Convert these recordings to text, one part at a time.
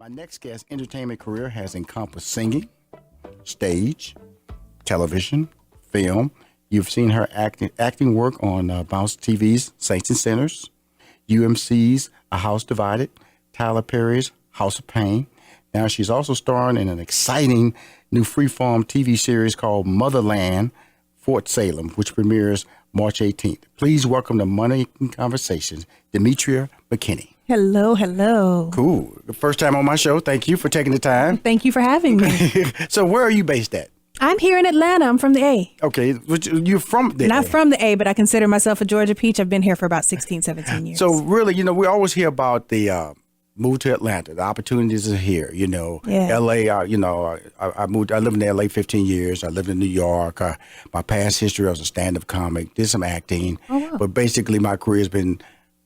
My next guest's entertainment career has encompassed singing, stage, television, film. You've seen her acting work on Bounce TV's Saints and Sinners, UMC's A House Divided, Tyler Perry's House of Pain. Now she's also starring in an exciting new freeform TV series called Motherland, Fort Salem, which premieres March 18th. Please welcome to Money Conversations, Demetria McKinney. Hello, hello. Cool. The first time on my show. Thank you for taking the time. Thank you for having me. So where are you based at? I'm here in Atlanta. I'm from the A. Okay. You're from the Not A. from the A, but I consider myself a Georgia peach. I've been here for about 16, 17 years. So really, we always hear about the move to Atlanta. The opportunities are here, Yeah. L.A., I lived in L.A. 15 years. I lived in New York. My past history, I was a stand-up comic, did some acting. Oh, wow. But basically my career has been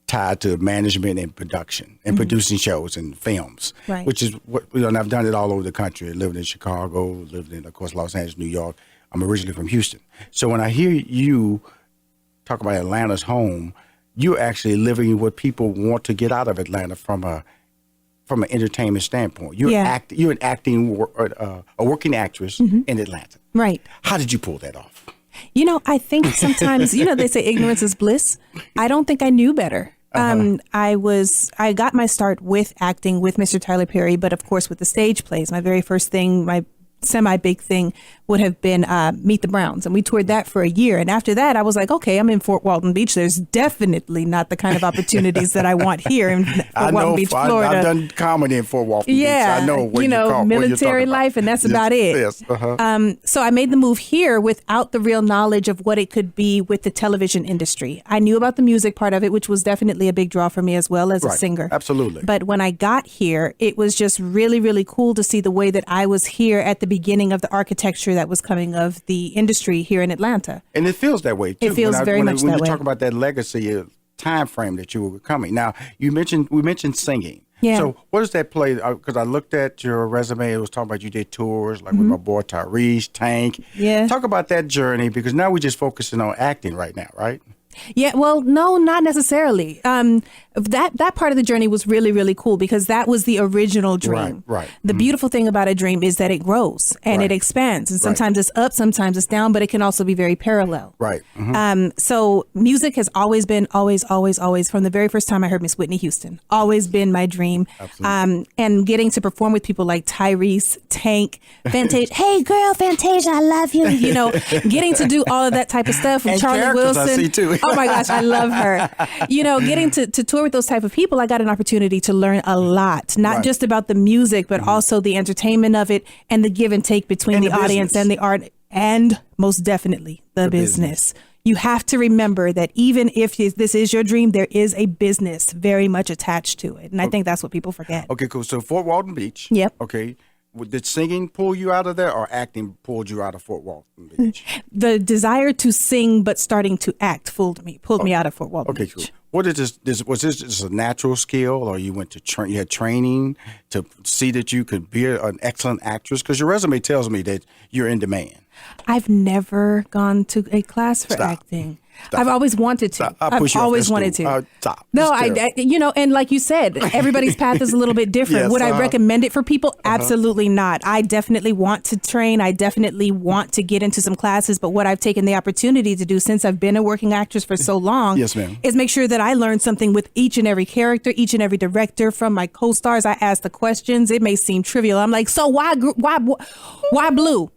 tied to management and production and producing shows and films, Right. which is what, and I've done it all over the country. I lived in Chicago, lived in, of course, Los Angeles, New York. I'm originally from Houston. So when I hear you talk about Atlanta's home, you're actually living what people want to get out of Atlanta from an entertainment standpoint. You're an a working actress in Atlanta. Right. How did you pull that off? I think sometimes, they say ignorance is bliss. I don't think I knew better. I got my start with acting with Mr. Tyler Perry, but of course with the stage plays. My very first thing, my semi-big thing would have been Meet the Browns. And we toured that for a year. And after that, I was like, okay, I'm in Fort Walton Beach. There's definitely not the kind of opportunities that I want here in Fort Walton Beach, Florida. I've done comedy in Fort Walton Beach. I know what military life, and that's about it. Yes. So I made the move here without the real knowledge of what it could be with the television industry. I knew about the music part of it, which was definitely a big draw for me as well as a singer. Absolutely. But when I got here, it was just really, really cool to see the way that I was here at the beginning of the architecture that was coming of the industry here in Atlanta. And it feels that way, too. It feels very much that way. When you talk about that legacy time frame that you were coming. Now, we mentioned singing. Yeah. So what does that play? Because I looked at your resume. It was talking about you did tours like with my boy Tyrese, Tank. Yeah. Talk about that journey, because now we're just focusing on acting right now, right? Yeah, well, no, not necessarily. That part of the journey was really, really cool because that was the original dream. Right. The beautiful thing about a dream is that it grows and it expands. And sometimes it's up, sometimes it's down, but it can also be very parallel. Right. So music has always been, always, from the very first time I heard Miss Whitney Houston, always been my dream. Absolutely. And getting to perform with people like Tyrese, Tank, Fantasia. Hey, girl, Fantasia, I love you. Getting to do all of that type of stuff with And Charlie characters Wilson. I see too. Oh my gosh, I love her. Getting to tour with those type of people, I got an opportunity to learn a lot, not just about the music, but also the entertainment of it and the give and take between the audience and the art, and most definitely the business. You have to remember that even if this is your dream, there is a business very much attached to it. And I think that's what people forget. Okay, cool. So Fort Walton Beach. Yep. Okay. Did singing pull you out of there, or acting pulled you out of Fort Walton Beach? The desire to sing but starting to act pulled me out of Fort Walton Beach. Cool. What is this? Was this just a natural skill, or you went to you had training to see that you could be an excellent actress? Because your resume tells me that you're in demand. I've never gone to a class for acting. I've always wanted to. I've always wanted to. Stop. No, and like you said, everybody's path is a little bit different. Yes, Would I recommend it for people? Absolutely not. I definitely want to train. I definitely want to get into some classes. But what I've taken the opportunity to do since I've been a working actress for so long Yes, ma'am. is make sure that I learn something with each and every character, each and every director. From my co-stars, I ask the questions. It may seem trivial. I'm like, so why blue?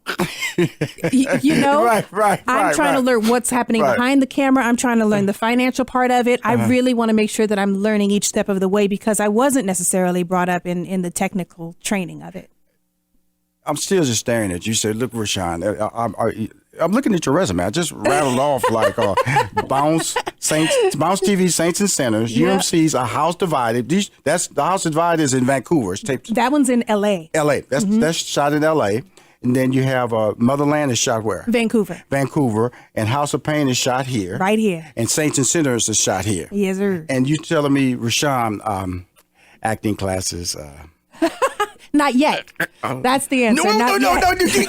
Right. I'm trying to learn what's happening behind the camera. I'm trying to learn the financial part of it. I really want to make sure that I'm learning each step of the way because I wasn't necessarily brought up in the technical training of it. I'm still just staring at you. You said, look, Rashawn, I'm looking at your resume. I just rattled off like Bounce TV, Saints and Sinners, UMC's A House Divided. The House Divided is in Vancouver. It's taped. That one's in L.A. L.A. That's shot in L.A. And then you have Motherland is shot where? Vancouver. And House of Pain is shot here. Right here. And Saints and Sinners is shot here. Yes, sir. And you telling me, Rashawn, acting classes... Not yet. That's the answer. No, Not no, yet. no, no. You're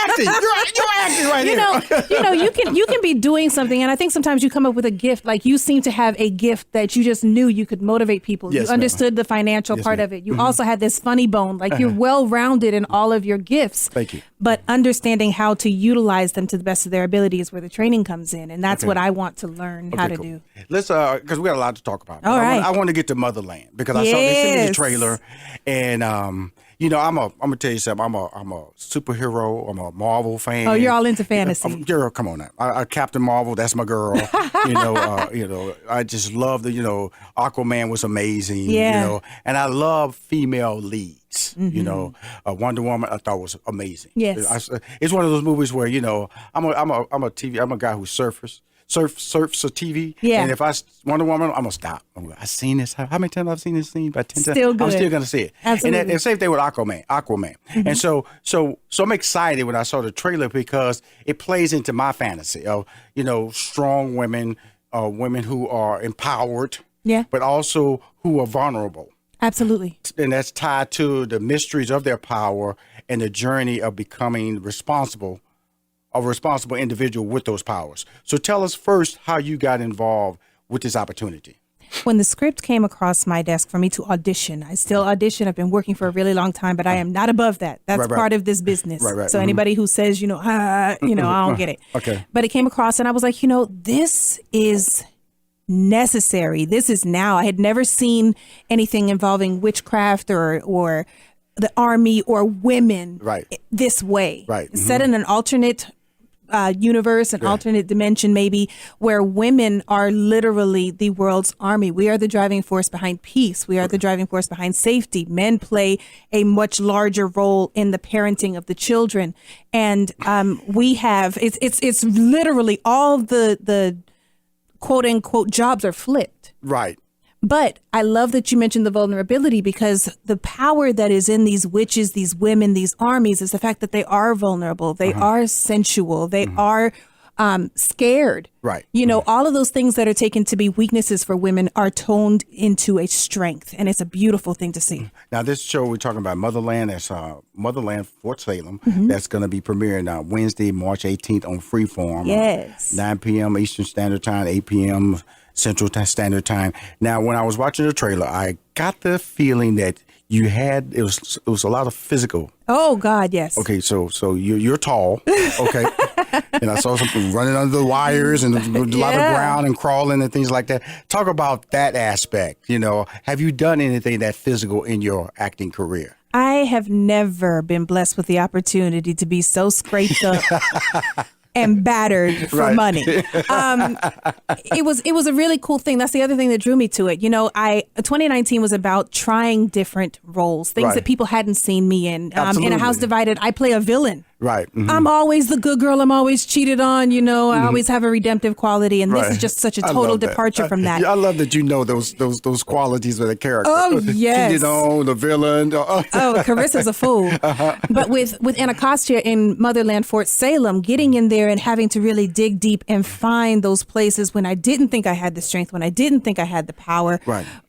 acting. You're acting right here. You can be doing something, and I think sometimes you come up with a gift. Like you seem to have a gift that you just knew you could motivate people. Yes, you understood the financial part of it. You also had this funny bone. Like you're well-rounded in all of your gifts. Thank you. But understanding how to utilize them to the best of their ability is where the training comes in, and that's what I want to learn how to do. Let's because we got a lot to talk about. All right. I want to get to Motherland because I saw they sent me the trailer, and I'm gonna tell you something. I'm a superhero. I'm a Marvel fan. Oh, you're all into fantasy. Girl, come on now. I Captain Marvel. That's my girl. I just love the. Aquaman was amazing. Yeah. And I love female leads. Wonder Woman I thought was amazing. Yes. It's one of those movies where I'm a guy who surfs a TV. Yeah. And if I Wonder Woman, I'm gonna stop. I've seen this. How many times I've seen this scene? About 10 times. Still good. I'm still gonna see it. Absolutely. And same thing with Aquaman. Mm-hmm. And so I'm excited when I saw the trailer because it plays into my fantasy of strong women, women who are empowered. Yeah. But also who are vulnerable. Absolutely. And that's tied to the mysteries of their power and the journey of becoming a responsible individual with those powers. So tell us first how you got involved with this opportunity. When the script came across my desk for me to audition, I still audition. I've been working for a really long time, but I am not above that. That's part of this business. Right. So anybody who says, I don't get it. Okay. But it came across and I was like, this is necessary. This is now. I had never seen anything involving witchcraft or the army or women this way. Right. Mm-hmm. Set in an alternate universe, an alternate dimension maybe, where women are literally the world's army. We are the driving force behind peace. We are the driving force behind safety. Men play a much larger role in the parenting of the children. And we have, it's literally all the quote unquote jobs are flipped. Right. But I love that you mentioned the vulnerability because the power that is in these witches, these women, these armies is the fact that they are vulnerable. They are sensual. They are scared. Right. All of those things that are taken to be weaknesses for women are toned into a strength. And it's a beautiful thing to see. Now, this show we're talking about, Motherland, that's Motherland Fort Salem. That's going to be premiering Wednesday, March 18th on Freeform. Yes. 9 p.m. Eastern Standard Time, 8 p.m. Central Standard Time. Now, when I was watching the trailer, I got the feeling that it was a lot of physical. Oh God, yes. Okay, so you're tall, okay, and I saw something running under the wires and a lot of ground and crawling and things like that. Talk about that aspect. Have you done anything that physical in your acting career? I have never been blessed with the opportunity to be so scraped up and battered for money. It was a really cool thing. That's the other thing that drew me to it. 2019 was about trying different roles, things that people hadn't seen me in. In A House Divided, I play a villain. Right. Mm-hmm. I'm always the good girl. I'm always cheated on. I always have a redemptive quality, and this is just such a total departure from that. I love that those qualities of the character. Oh yes, the villain. Carissa's a fool. But with Anacostia in Motherland Fort Salem, getting in there and having to really dig deep and find those places when I didn't think I had the strength, when I didn't think I had the power,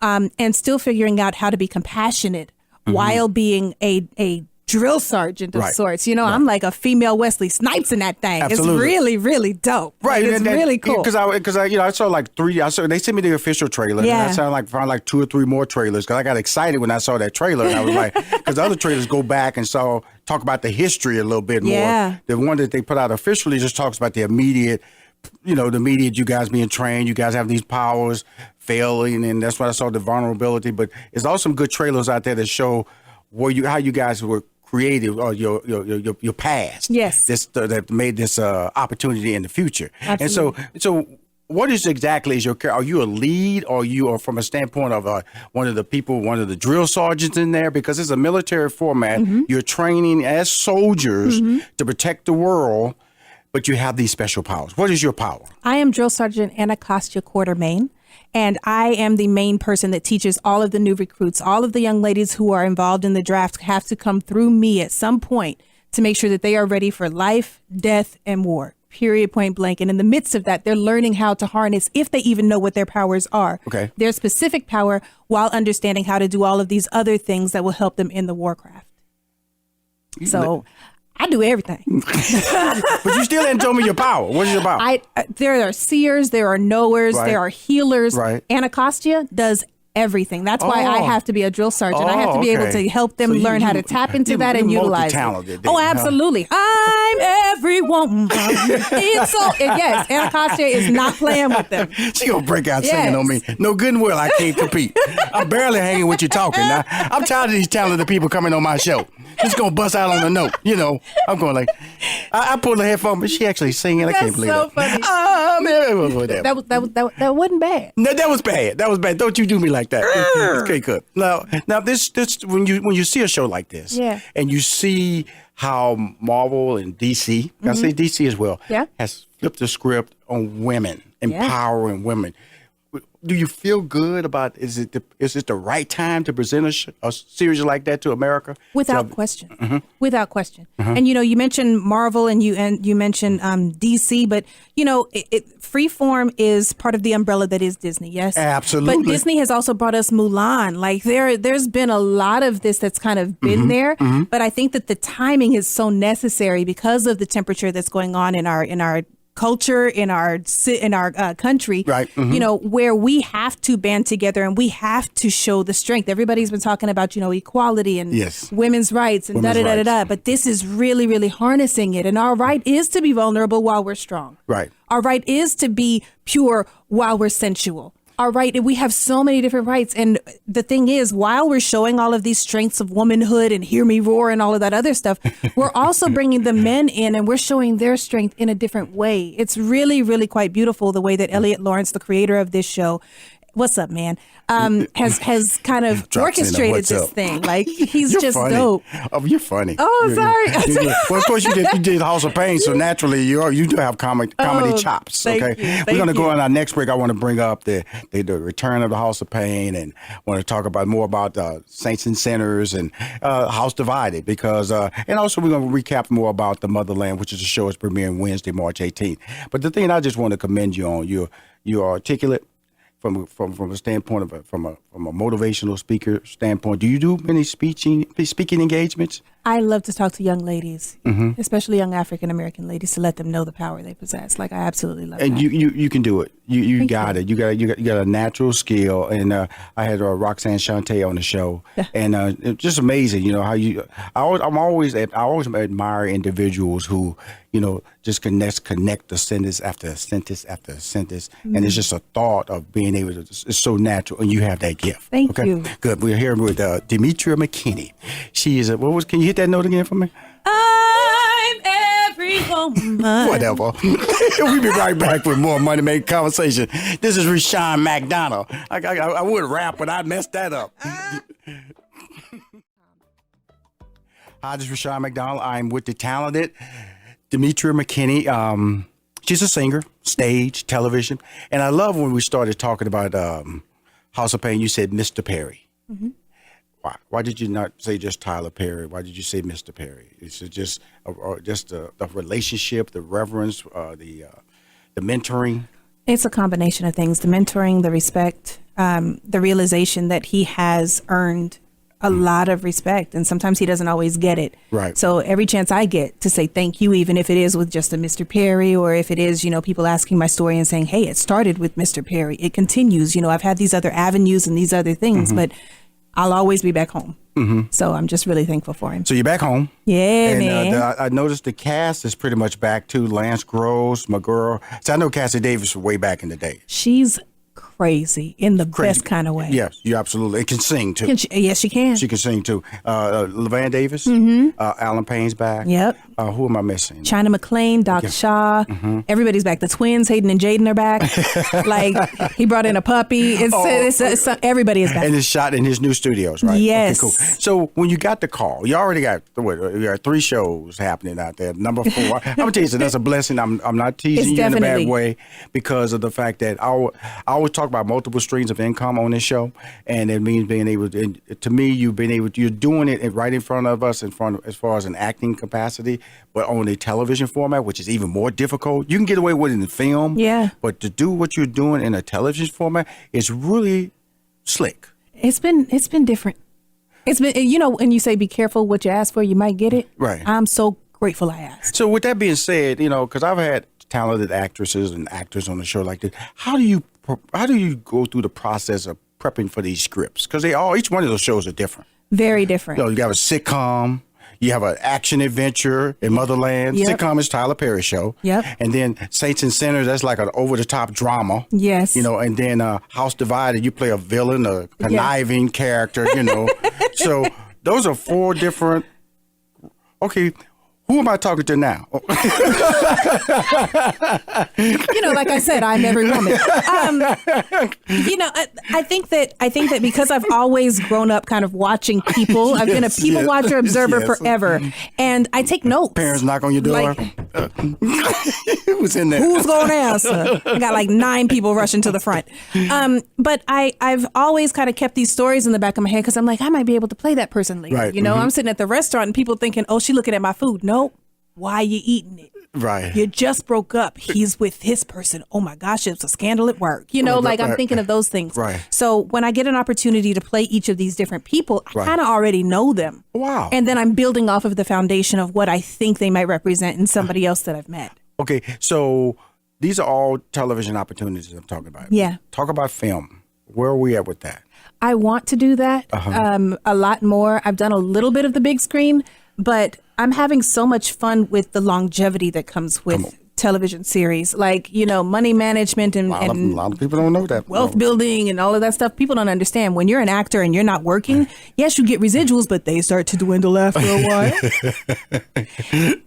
and still figuring out how to be compassionate while being a drill sergeant of sorts. I'm like a female Wesley Snipes in that thing. Absolutely. It's really, really dope. Right. Like, it's really cool. Because I saw like three. They sent me the official trailer. Yeah. And I found like 2 or 3 more trailers because I got excited when I saw that trailer. And I was like, because the other trailers go back and talk about the history a little bit more. Yeah. The one that they put out officially just talks about the immediate, you guys being trained, you guys have these powers, failing, and that's why I saw the vulnerability. But there's also some good trailers out there that show how you guys were creative or your past. Yes. That made this opportunity in the future. Absolutely. And so what is your character? Are you a lead or you are from a standpoint of one of the drill sergeants in there? Because it's a military format. You're training as soldiers to protect the world, but you have these special powers. What is your power? I am Drill Sergeant Anacostia Quartermain. And I am the main person that teaches all of the new recruits. All of the young ladies who are involved in the draft have to come through me at some point to make sure that they are ready for life, death, and war. period, point blank. And in the midst of that, they're learning how to harness, if they even know what their powers are, Okay. their specific power, while understanding how to do all of these other things that will help them in the warcraft. So I do everything. But you still didn't tell me your power. What is your power? There are seers, there are knowers, Right. there are healers. Right. Anacostia does everyththing. That's why I have to be a drill sergeant. I have to be able okay. to help them So learn how to tap into that and you're utilize it. multi-talented Oh, then, huh? absolutely. I'm every woman. It's so, yes, Anacostia is not playing with them. She gonna break out Yes. singing on me. No good and well, I can't compete. I'm barely hanging with you talking. Now, I'm tired of these talented people coming on my show. Just gonna bust out on the note. You know, I'm going like, I pulled the headphone, but she actually singing. I can't That's believe so it. funny. Whatever. That wasn't bad. No, that was bad. That was bad. Don't you do me like that. Okay, good. Now this when you see a show like this, Yeah. and you see how Marvel and DC, I say DC as well, Yeah. has flipped the script on women, Yeah. empowering women. Do you feel good about? Is it the right time to present a series like that to America? Without question. Without question. And you mentioned Marvel and you mentioned DC, but Freeform is part of the umbrella that is Disney. Yes, Absolutely. But Disney has also brought us Mulan. Like there's been a lot of this that's kind of been there, but I think that the timing is so necessary because of the temperature that's going on in our culture, in our country, Right. Where we have to band together and we have to show the strength. Everybody's been talking about, equality and Yes. women's rights and Women's da-da-da-da-da. rights. But this is really, really harnessing it. And our right is to be vulnerable while we're strong. Right. Our right is to be pure while we're sensual. Our right, we have so many different rights. And the thing is, while we're showing all of these strengths of womanhood and hear me roar and all of that other stuff, we're also bringing the men in and we're showing their strength in a different way. It's really, really quite beautiful the way that Elliot Lawrence, the creator of this show, what's up, man? Has kind of Drops in a orchestrated what's this up. thing. Like he's You're just funny. dope. Oh, you're funny. Oh, sorry. Well, of course you did House of Pain, so naturally you do have comedy chops. thank Okay, you, we're thank gonna go you. on our next break. I want to bring up the return of the House of Pain, and want to talk about more about Saints and Sinners and House Divided, because and also we're gonna recap more about The Motherland, which is a show that's premiering Wednesday, March 18th. But the thing I just want to commend you on, you're articulate. From a standpoint of from a motivational speaker standpoint, do you do many speaking engagements? I love to talk to young ladies, especially young African American ladies, to let them know the power they possess. Like I absolutely love And that. you can do it. You Thank got you. it. You got a natural skill. And I had Roxanne Shante on the show, and it's just amazing. How I always admire individuals who just connect the sentence after a sentence after a sentence, and it's just a thought of being able to. It's so natural, and you have that gift. Thank you. Good. We're here with Demetria McKinney. She is Can you hit that note again for me? I'm every woman. Whatever. We'll be right back with more Money Making Conversation. This is Rashawn McDonald. I would rap, but I messed that up. Hi, this is Rashawn McDonald. I'm with the talented Demetria McKinney. She's a singer, stage, television. And I love when we started talking about House of Pain, you said Mr. Perry. Mm-hmm. Why did you not say just Tyler Perry? Why did you say Mr. Perry? Is it just the relationship, the reverence, the mentoring? It's a combination of things: the mentoring, the respect, the realization that he has earned a lot of respect, and sometimes he doesn't always get it. Right. So every chance I get to say thank you, even if it is with just a Mr. Perry, or if it is, people asking my story and saying, hey, it started with Mr. Perry. It continues. I've had these other avenues and these other things, but I'll always be back home. So I'm just really thankful for him. So you're back home. Yeah, And man. I noticed the cast is pretty much back too. Lance Gross, my girl. So I know Cassie Davis from way back in the day. She's crazy in the best kind of way. Yes, you absolutely. It can sing too. Yes, she can. She can sing too. LaVan Davis, Alan Payne's back. Yep. Who am I missing? China McClain, Doc Shaw, everybody's back. The twins, Hayden and Jaden, are back. Like he brought in a puppy. It's everybody is back. And it's shot in his new studios, right? Yes. Okay, cool. So when you got the call, you already got you got 3 shows happening out there. Number 4, I'm gonna tell you, so that's a blessing. I'm not teasing It's you in a definitely. bad way, because of the fact that I always talk talk about multiple streams of income on this show, and it means being able to me, you're doing it right in front of us, as far as an acting capacity, but on a television format, which is even more difficult. You can get away with it in film, Yeah. but to do what you're doing in a television format is really slick. It's been different. It's been, when you say be careful what you ask for, you might get it. Right. I'm so grateful I asked. So with that being said, because I've had talented actresses and actors on the show like this, how do you go through the process of prepping for these scripts? Because each one of those shows are different. Very different. You have a sitcom, you have an action adventure in Motherland. Yep. Sitcom is Tyler Perry's show. Yep. And then Saints and Sinners, that's like an over-the-top drama. Yes. And then House Divided, you play a villain, a conniving character, So those are 4 different. Okay, who am I talking to now? Like I said, I'm every woman. I think that because I've always grown up kind of watching people, I've been a people watcher, observer forever, and I take notes. Parents knock on your door. Who's in there? Who's going to answer? I got like 9 people rushing to the front. But I've always kind of kept these stories in the back of my head because I'm like, I might be able to play that person later. Right. I'm sitting at the restaurant and people thinking, oh, she looking at my food. Nope. Why you eating it? Right. You just broke up. He's with his person. Oh my gosh, it's a scandal at work. I'm thinking of those things. Right. So when I get an opportunity to play each of these different people, I kind of already know them. Wow. And then I'm building off of the foundation of what I think they might represent in somebody else that I've met. Okay, so these are all television opportunities I'm talking about. Yeah. Talk about film. Where are we at with that? I want to do that a lot more. I've done a little bit of the big screen, but I'm having so much fun with the longevity that comes with television series, like, money management and a lot of people don't know that. Wealth building and all of that stuff. People don't understand. When you're an actor and you're not working, yes, you get residuals, but they start to dwindle after a while.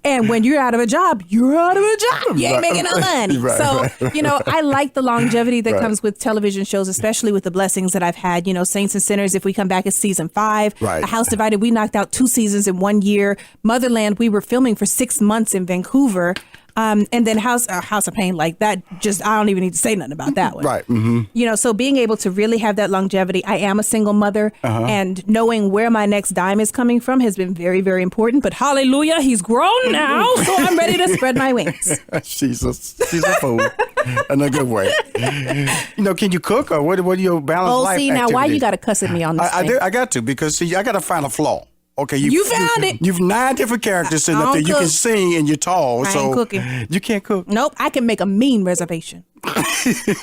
And when you're out of a job, you're out of a job. You ain't making no money. I like the longevity that comes with television shows, especially with the blessings that I've had. Saints and Sinners, if we come back, it's season 5. Right. A House Divided, we knocked out 2 seasons in 1 year. Motherland, we were filming for 6 months in Vancouver. And then House of Pain, like that, I don't even need to say nothing about that one. Right. Mm-hmm. So being able to really have that longevity. I am a single mother, and knowing where my next dime is coming from has been very, very important. But hallelujah, he's grown now, so I'm ready to spread my wings. She's a fool in a good way. Can you cook, or what are your balanced life now activities? why you got to cuss at me on this thing? I got to, because I got to find a flaw. Okay, you found it. You've 9 different characters sitting up there. You can sing and you're tall. I ain't cooking. You can't cook. Nope, I can make a mean reservation.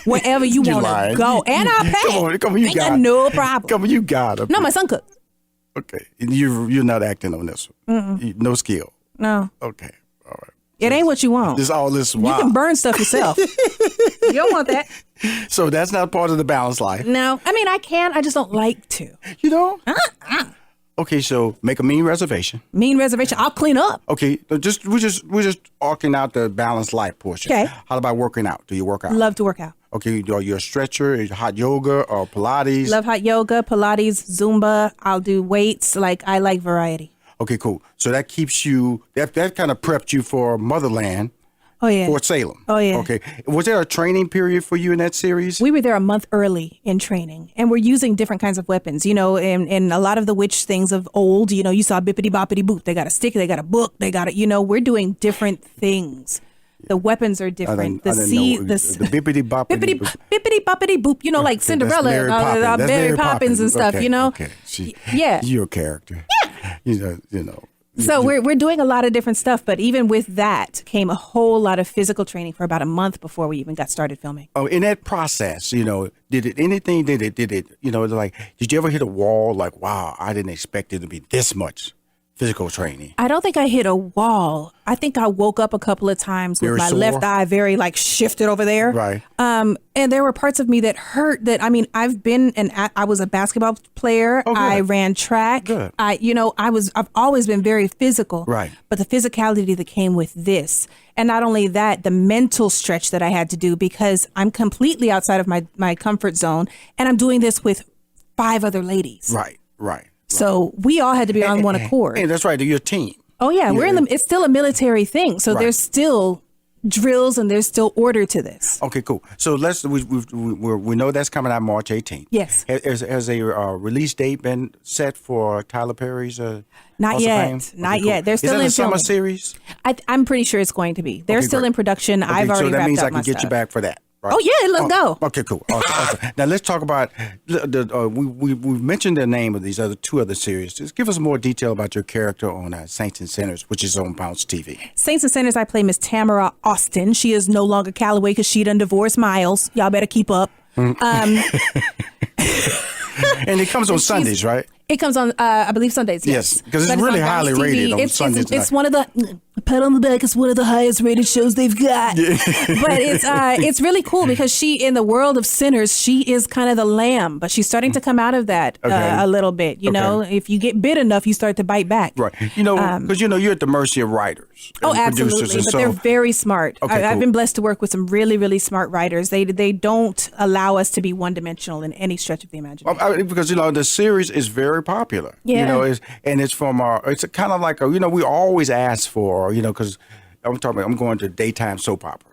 Wherever you want to go. And I'll pay. Come on, you got no problem. Come on, you got it. No, my son cooks. Okay, you're not acting on this one. No skill. No. Okay, all right. It ain't what you want. All this. Wow. You can burn stuff yourself. You don't want that. So that's not part of the balanced life. No, I can. I just don't like to. You know? Okay, so make a mean reservation. Mean reservation. I'll clean up. Okay, we're just arcing out the balanced life portion. Okay. How about working out? Do you work out? Love to work out. Okay, are you a stretcher, hot yoga, or Pilates? Love hot yoga, Pilates, Zumba. I'll do weights. I like variety. Okay, cool. So that keeps you. That kind of prepped you for Motherland. Oh, yeah. Fort Salem. Oh, yeah. Okay. Was there a training period for you in that series? We were there a month early in training, and we're using different kinds of weapons. And a lot of the witch things of old, you saw bippity boppity boop. They got a stick, they got a book, they got we're doing different things. The weapons are different. The bippity boppity bippity boppity boop. Like Cinderella, Mary Poppins and stuff. Okay. Yeah. You're a character. Yeah. So we're doing a lot of different stuff, but even with that came a whole lot of physical training for about a month before we even got started filming. Oh, in that process, did you ever hit a wall like, wow, I didn't expect it to be this much physical training? I don't think I hit a wall. I think I woke up a couple of times with my left eye very shifted over there. Right. And there were parts of me that hurt that, I was a basketball player. Oh, I ran track. Good. I've always been very physical. Right. But the physicality that came with this, and not only that, the mental stretch that I had to do, because I'm completely outside of my comfort zone, and I'm doing this with 5 other ladies. Right. So we all had to be on one accord. And that's right. You're a team. Oh yeah, it's still a military thing. So there's still drills and there's still order to this. Okay, cool. So we know that's coming out March 18th. Yes. Has a release date been set for Tyler Perry's? Not House of yet. Fame? Not Okay, cool. yet. They're still Is that in a summer filming. series? I'm pretty sure it's going to be. They're Okay, still great. in production. Okay, I've already so that wrapped means up I can my get you stuff. back for that. Right? Oh yeah, let's go. Okay, cool. Awesome. Now let's talk about we mentioned the name of these two other series. Just give us more detail about your character on Saints and Sinners, which is on Bounce TV. Saints and Sinners, I play Miss Tamara Austin. She is no longer Calloway because she done divorced Miles. Y'all better keep up. And it comes on Sundays, right? It comes on, I believe, Sundays. Yes, because it's But really on highly Bounce TV. rated on Sundays. It's one of the pat on the back. It's one of the highest rated shows they've got. But it's really cool because she, in the world of Sinners, she is kind of the lamb, but she's starting to come out of that a little bit. You know, if you get bit enough, you start to bite back. Right. You know, because you're at the mercy of writers. Oh, and absolutely. producers, But they're very smart. Okay, I've cool. been blessed to work with some really, really smart writers. They don't allow us to be one dimensional in any stretch of the imagination. Because the series is very popular. Yeah. It's from it's kind of like we always ask for because I'm going to daytime soap operas.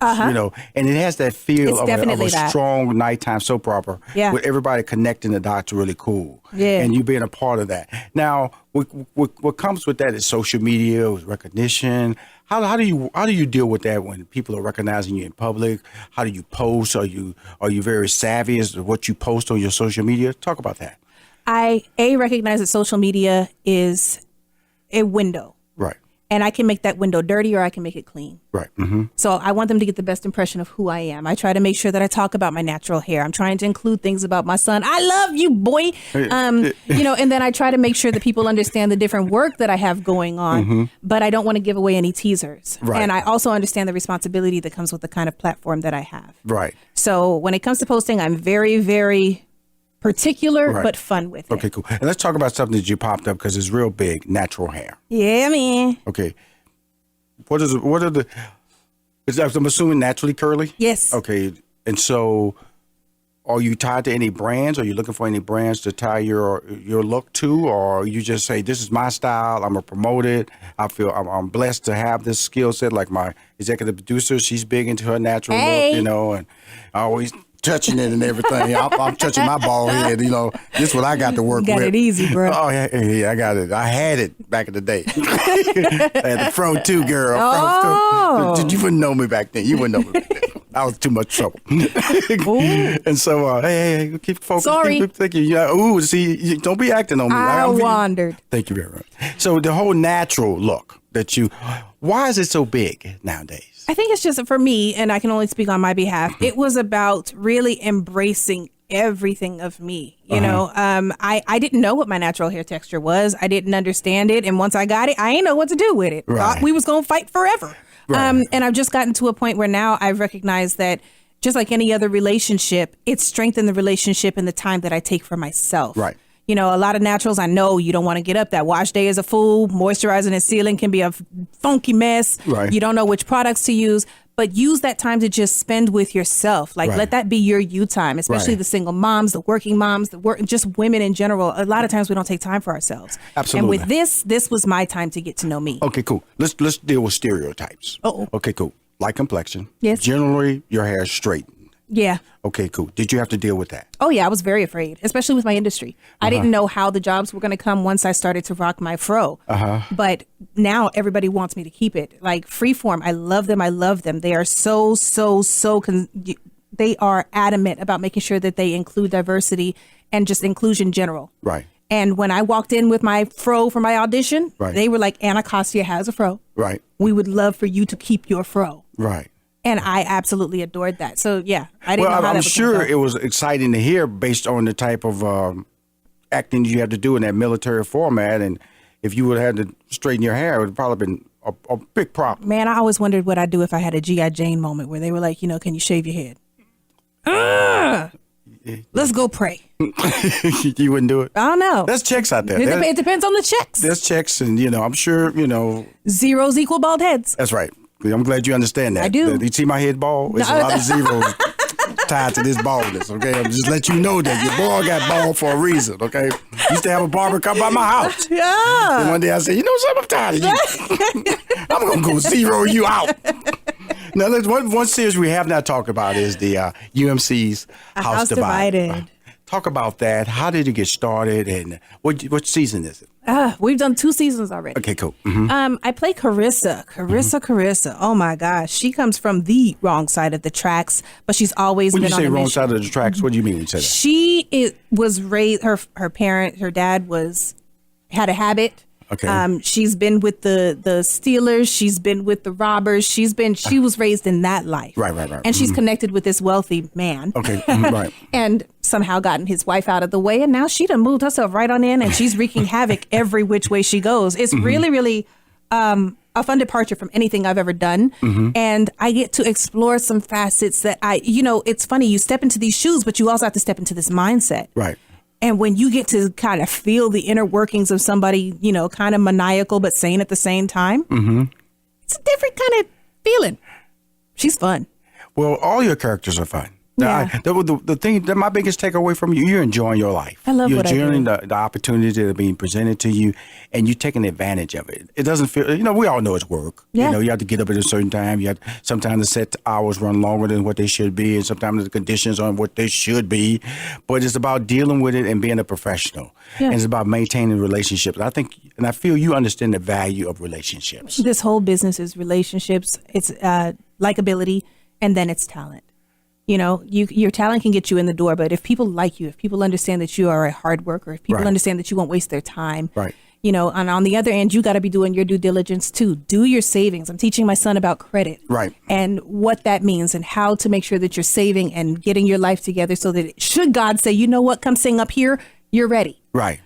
And it has that feel It's of definitely a that. strong nighttime soap opera. Yeah. With everybody connecting the dots really cool. Yeah. And you being a part of that. Now, what comes with that is social media, recognition. How do you deal with that when people are recognizing you in public? How do you post? Are you very savvy as to what you post on your social media? Talk about that. I recognize that social media is a window. Right. And I can make that window dirty or I can make it clean. Right. Mm-hmm. So I want them to get the best impression of who I am. I try to make sure that I talk about my natural hair. I'm trying to include things about my son. I love you, boy. And then I try to make sure that people understand the different work that I have going on, but I don't want to give away any teasers. Right. And I also understand the responsibility that comes with the kind of platform that I have. Right. So when it comes to posting, I'm very, very particular, Right. but fun with it. Okay, cool. And let's talk about something that you popped up because it's real big, natural hair. Yeah, man. Okay. What are the, I'm assuming naturally curly? Yes. Okay. And so are you tied to any brands? Are you looking for any brands to tie your look to? Or you just say, this is my style, I'm going to promote it. I feel I'm blessed to have this skill set. Like my executive producer, she's big into her natural look, and I always touching it and everything. I'm touching my bald head, this is what I got to work You got with. it easy, bro. Oh, yeah, I got it. I had it back in the day. I had the fro too, girl. Oh. You wouldn't know me back then. You wouldn't know me back then. I was too much trouble. And so, hey, keep focused. Sorry. Keep thinking. See, don't be acting on me. I wandered. Thank you very much. So the whole natural look why is it so big nowadays? I think it's just for me, and I can only speak on my behalf. It was about really embracing everything of me. I didn't know what my natural hair texture was. I didn't understand it. And once I got it, I ain't know what to do with it. Right. Thought we was going to fight forever. Right. And I've just gotten to a point where now I've recognized that just like any other relationship, it's strengthened the relationship in the time that I take for myself. Right. A lot of naturals, I know you don't want to get up. That wash day is a fool. Moisturizing and sealing can be a funky mess. Right. You don't know which products to use, but use that time to just spend with yourself. Like, Right. let that be your you time, especially Right. the single moms, the working moms, just women in general. A lot of times we don't take time for ourselves. Absolutely. And with this was my time to get to know me. Okay, cool. Let's deal with stereotypes. Uh-oh. Okay, cool. Light complexion. Yes. Generally, your hair is straightened. Yeah. Okay, cool. Did you have to deal with that? Oh, yeah. I was very afraid, especially with my industry. I didn't know how the jobs were going to come once I started to rock my fro. But now everybody wants me to keep it. Like Freeform, I love them. I love them. They are they are adamant about making sure that they include diversity and just inclusion general. Right. And when I walked in with my fro for my audition, Right. they were like, Anacostia has a fro. Right. We would love for you to keep your fro. Right. And I absolutely adored that. So, yeah, I didn't know how that I'm was gonna sure go. it was exciting to hear based on the type of acting you have to do in that military format. And if you would have had to straighten your hair, it would have probably been a big problem. Man, I always wondered what I'd do if I had a G.I. Jane moment where they were like, can you shave your head? Let's go pray. You wouldn't do it? I don't know. There's checks out there. It depends on the checks. There's checks, and I'm sure Zeros equal bald heads. that's right. I'm glad you understand that. I do. You see my head bald? There's a lot of zeros tied to this baldness. Okay, I'm just let you know that your boy got bald for a reason. Okay, used to have a barber come by my house. And Yeah. one day I said, something, I'm tired of you. I'm gonna go zero you out. Now, one series we have not talked about is the UMC's House Divided. Talk about that. How did it get started, and what season is it? We've done 2 seasons already. Okay, cool. Mm-hmm. I play Carissa. Carissa. Oh my gosh, she comes from the wrong side of the tracks, but she's always When been you on say a wrong mission. side of the tracks, what do you mean when you say that? She was raised. Her dad had a habit. Okay. She's been with the stealers. She's been with the robbers. She was raised in that life. Right. And she's connected with this wealthy man. Okay. Right. And somehow gotten his wife out of the way. And now she done moved herself right on in, and she's wreaking havoc every which way she goes. It's really, really a fun departure from anything I've ever done. And I get to explore some facets that it's funny. You step into these shoes, but you also have to step into this mindset. Right. And when you get to kind of feel the inner workings of somebody, kind of maniacal but sane at the same time, it's a different kind of feeling. She's fun. Well, all your characters are fun. Yeah. The thing that my biggest takeaway from you, you're enjoying your life. I love you're what I do. You're enjoying the opportunities that are being presented to you, and you're taking advantage of it. It doesn't feel, we all know it's work. Yeah. You have to get up at a certain time. You have sometimes the set hours run longer than what they should be, and sometimes the conditions aren't what they should be. But it's about dealing with it and being a professional. Yeah. And it's about maintaining relationships. I feel you understand the value of relationships. This whole business is relationships. It's likability, and then it's talent. Your talent can get you in the door, but if people like you, if people understand that you are a hard worker, if people Right. understand that you won't waste their time, Right. and on the other end, you got to be doing your due diligence too. Do your savings. I'm teaching my son about credit, Right. and what that means, and how to make sure that you're saving and getting your life together, so that should God say, you know what, come sing up here, you're ready. Right.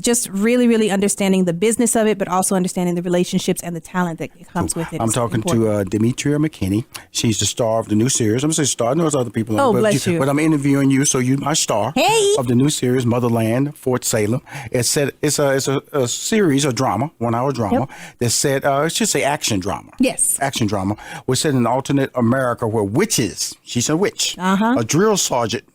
Just really, really understanding the business of it, but also understanding the relationships and the talent that comes with it. I'm is talking important. to Demetria McKinney. She's the star of the new series. I'm going to say star. I know there's other people. Oh, but bless you. But I'm interviewing you, so you're my star. Hey. Of the new series, Motherland, Fort Salem. It's a series, a drama, 1 hour drama. Yep. That's set, it should say action drama. Yes. Action drama. We're set in an alternate America where witches, she's a witch, a drill sergeant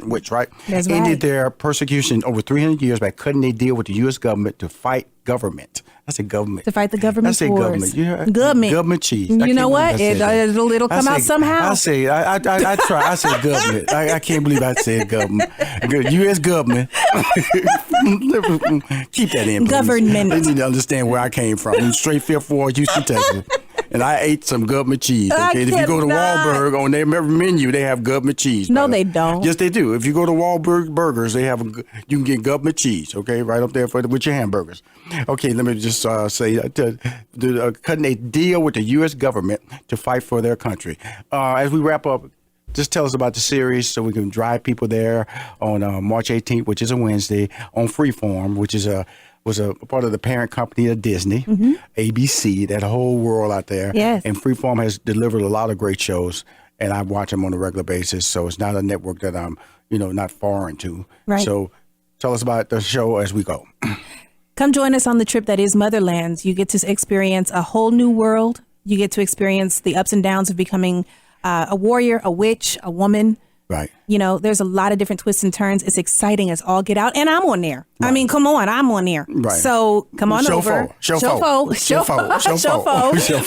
witch, right? That's ended right. their persecution over 300 years by cutting a deal with the U.S. government to fight government. I said government. To fight the government I say wars. government. Yeah. Government. Government cheese. You I know can't what? believe I said that. It'll come out somehow. I try. I said government. I can't believe I said government. U.S. government. Keep that in, please. Government. They need to understand where I came from. I'm straight Fifth Ward, Houston, Texas. And I ate some government cheese. Okay, if you go to Wahlberg, on their menu, they have government cheese. No, brother. they don't. Yes, they do. If you go to Wahlberg Burgers, they have you can get government cheese. Okay, right up there with your hamburgers. Okay, let me just say cutting a deal with the U.S. government to fight for their country. As we wrap up, just tell us about the series so we can drive people there on March 18th, which is a Wednesday, on Freeform, which is was a part of the parent company of Disney, ABC, that whole world out there. Yes. And Freeform has delivered a lot of great shows, and I watch them on a regular basis. So it's not a network that I'm, not foreign to. Right. So tell us about the show as we go. Come join us on the trip that is Motherlands. You get to experience a whole new world. You get to experience the ups and downs of becoming a warrior, a witch, a woman. Right. There's a lot of different twists and turns. It's exciting as all get out. And I'm on there. Right. I mean, come on, I'm on there. Right. So come on over. Showfo.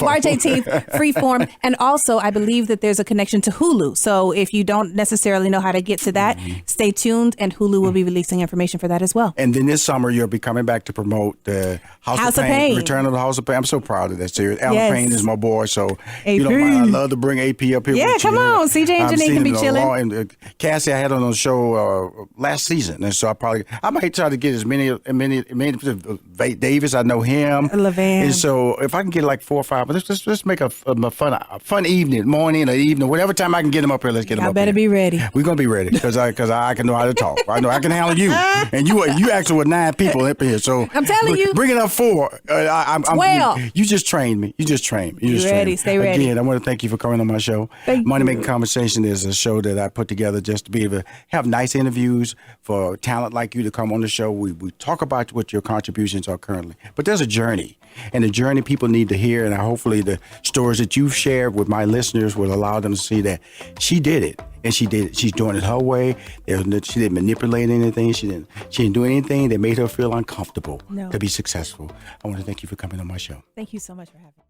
March 18th, Freeform. And also, I believe that there's a connection to Hulu. So if you don't necessarily know how to get to that, stay tuned, and Hulu will be releasing information for that as well. And then this summer, you'll be coming back to promote the House of Pain. Return of the House of Pain. I'm so proud of that series. Alan Payne is my boy, so you don't mind. I love to bring AP up here. Yeah, with come you. on. CJ and Janine can be chilling. Cassie, I had on the show last season, and so I might try to get as many. Davis, I know him. LeVan. And so if I can get like 4 or 5, let's make a fun evening, morning or evening, whatever time I can get them up here. Let's get them up here. I better be ready. We're gonna be ready because I can know how to talk. I know I can handle you, and you actually with 9 people up here. So I'm telling you, bring it up 4. I'm 12. You just trained me. You just trained me. Stay ready. Again, I want to thank you for coming on my show. Money Making Conversation is a show that I put together just to be able to have nice interviews for talent like you to come on the show. We talk about what your contributions are currently, but there's a journey, and the journey people need to hear, and hopefully the stories that you've shared with my listeners will allow them to see that she did it, and she did it. She's doing it her way. She didn't manipulate anything. She didn't do anything that made her feel uncomfortable to be successful. I want to thank you for coming on my show. Thank you so much for having me.